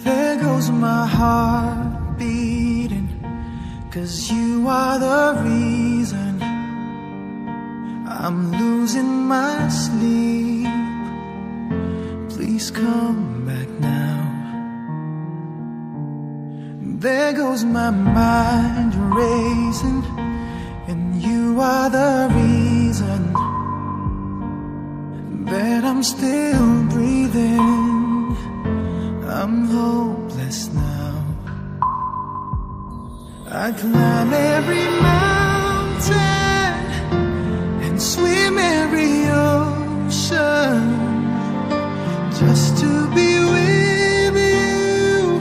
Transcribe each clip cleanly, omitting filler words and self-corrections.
There goes my heart beating, 'cause you are the reason I'm losing my sleep. Please come back now. There goes my mind racing, and you are the reason that I'm still breathing. I'm hopeless now. I climb every mountain and swim every ocean just to be with you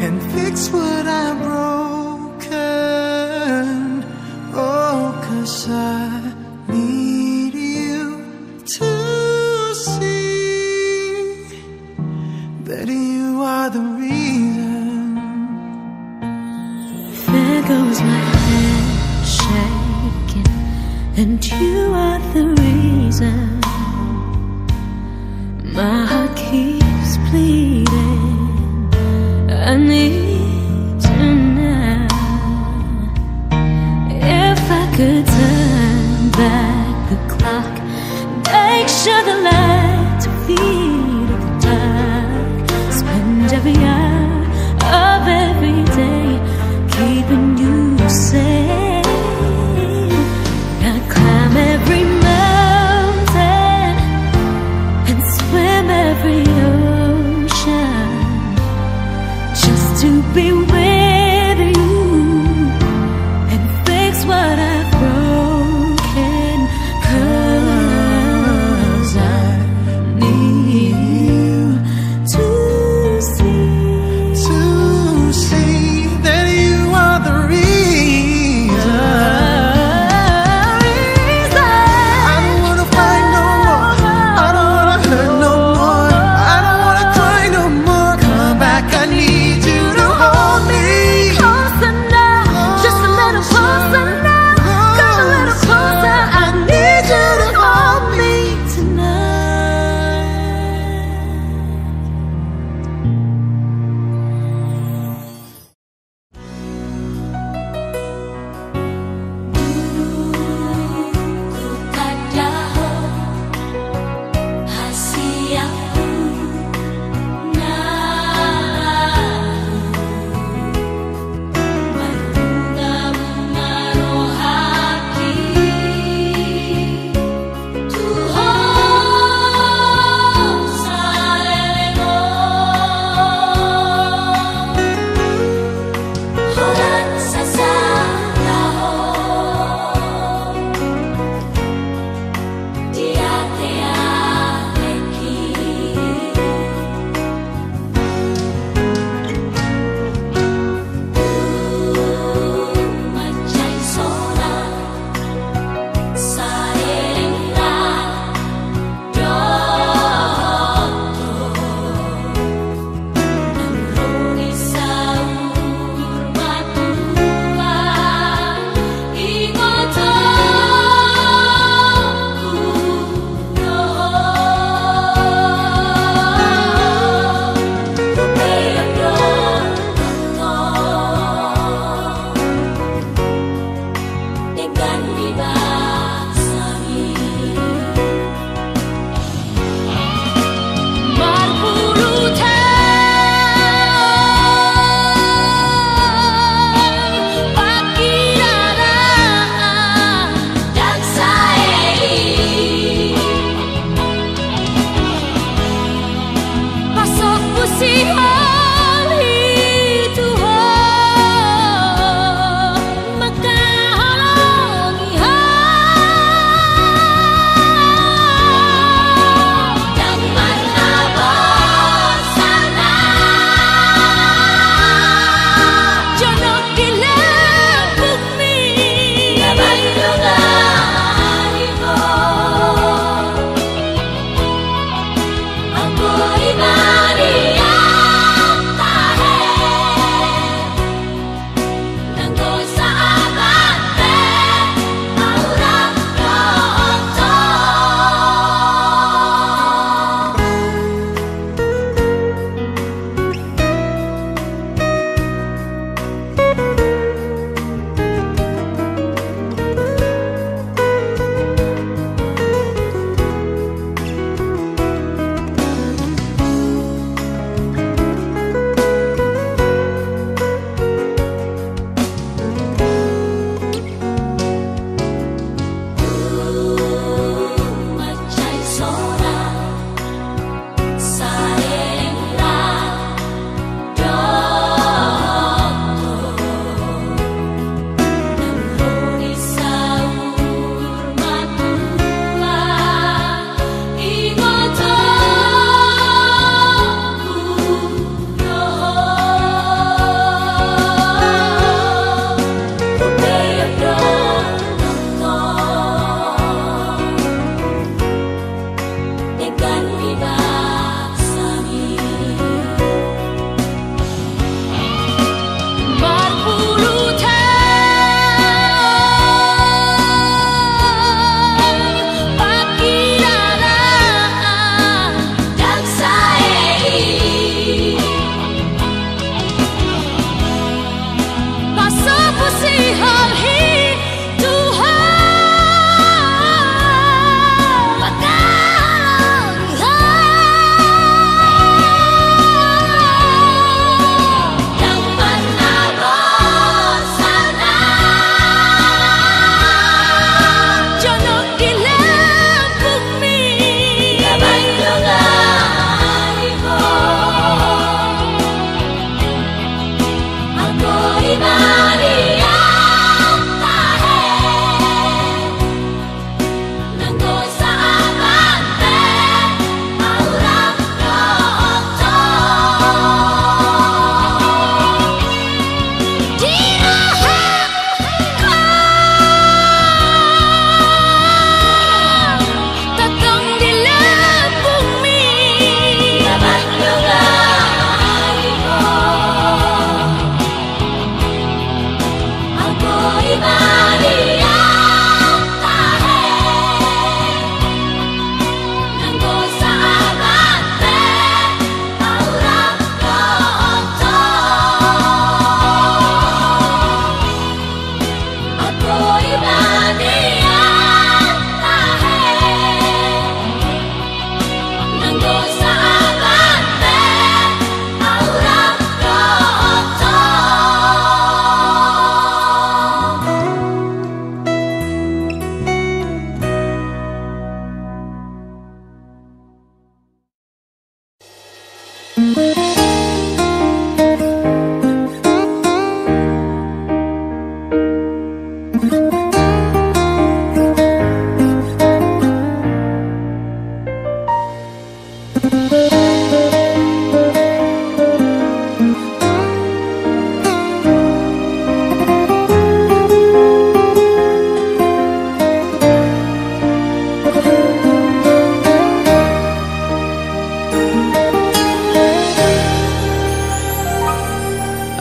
and fix what I've broken. Oh, 'cause I need you to see that you are the reason. There goes my head shaking, and you are the reason. My heart keeps bleeding. I need you now. If I could turn back the clock, make sure the lights feed the dark, spend every hour of every day keeping you safe. I'd climb every mountain and swim every ocean just to be with you and fix what I've broken. 'Cause I need you to see that you are the reason. I don't wanna fight no more. I don't wanna hurt no more. I don't wanna cry no more. Come back, I need you to hold me.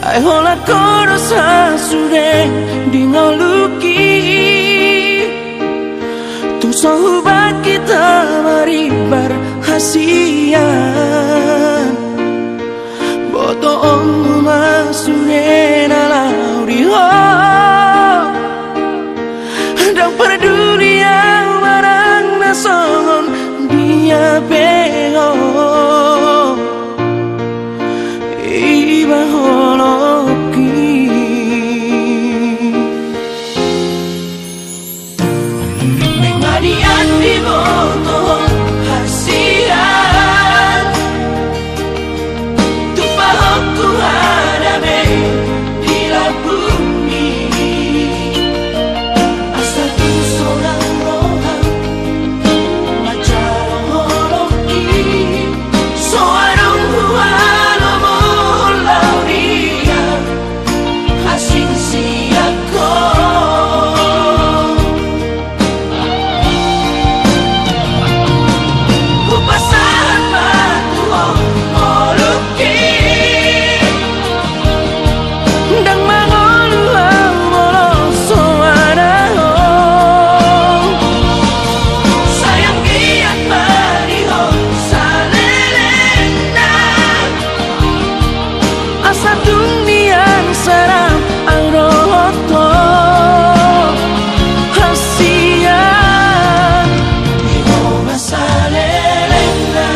Ai hola koro sa sure dingo luki tu sohubat kita mari berhasian boto om masure na lauri ho dan perdulia barang nasongon dia beho iba holoki mengadian di boto hasian tu pahokku hadabe di bumi asal tu seorang rohan macar holoki soarong huano molauria asing siako kupasahan batu moluki dan mangolu molo soarao sayang giat bariho salelena asa dunian seram aroto hasian iho masalelena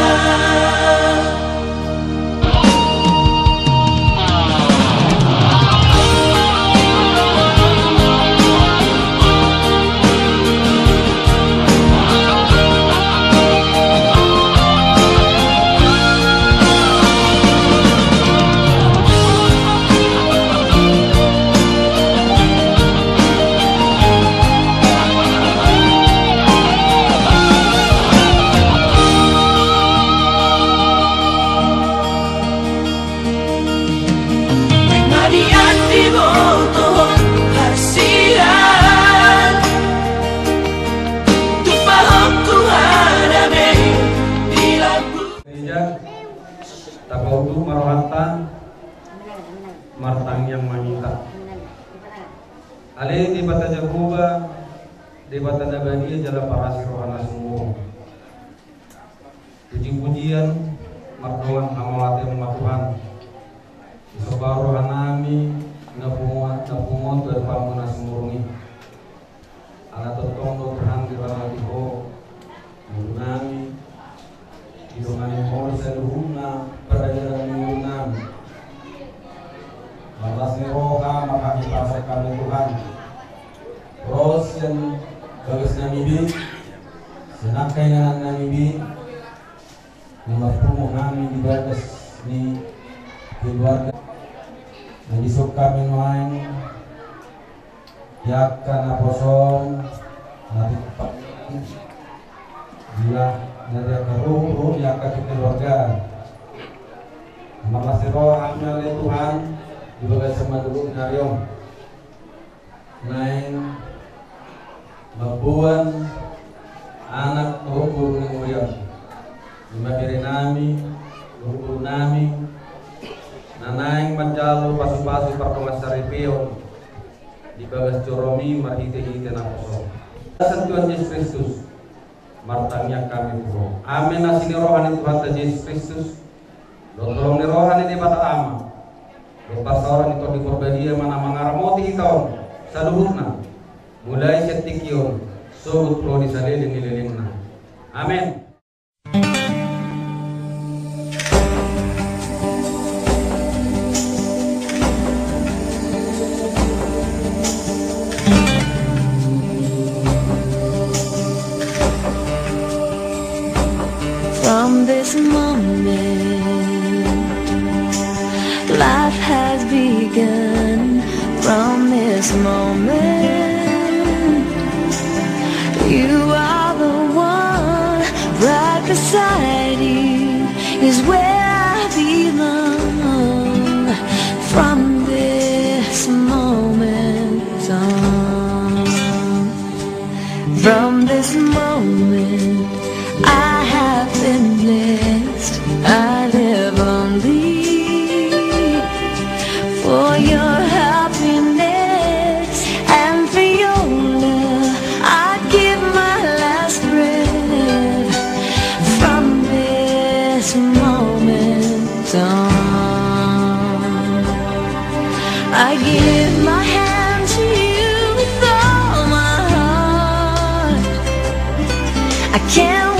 mengadian di boto hasian tu pahokku hadabe di lagu Gereja Takautu Marohanta Martang yang meminta Ale di bata Jehovah di bata Nabani jala parasi rohana semua puji-pujian mardoan amawate Tuhan Sobar rohanami napungot berpamuna semurungi ala totong terhang di bawah diho nami hidungan mohon seluruhna peradaran nami batas roha maka dipasarkan Tuhan terus yang bagus namibi senakai nganan namibi nimapumuh nami di batas ni keluarga Nandisok kami main Yakan aposon Nanti Bila Nanti akan Yakan keluarga Makasih roh amnya oleh Tuhan Dibagai sama dulu Naryong Naing Mabuan Anak Tuhukul Ninguriang Dimabiri nami Tuhukul nami Nanaing manjalo pasu-pasu perkomas saripio di bagas coromi marhite-hite nakoso. Dasar Tuhan Yesus Kristus martangnya kami Tuhan. Amin asini rohani Tuhan Yesus Kristus. Tolong ni rohani di bata ama. Lepas orang itu di korbadia mana mengaramoti hitau saluhukna. Mulai setikion sobut pro di salilin-lilingna. Amin. From this moment, life has begun. From this moment, you are the one. Right beside you is where I belong. From this moment on, from this moment, I have been blessed. I live only for your happiness and for your love. I give my last breath from this moment on. I give my hand to you with all my heart. I can't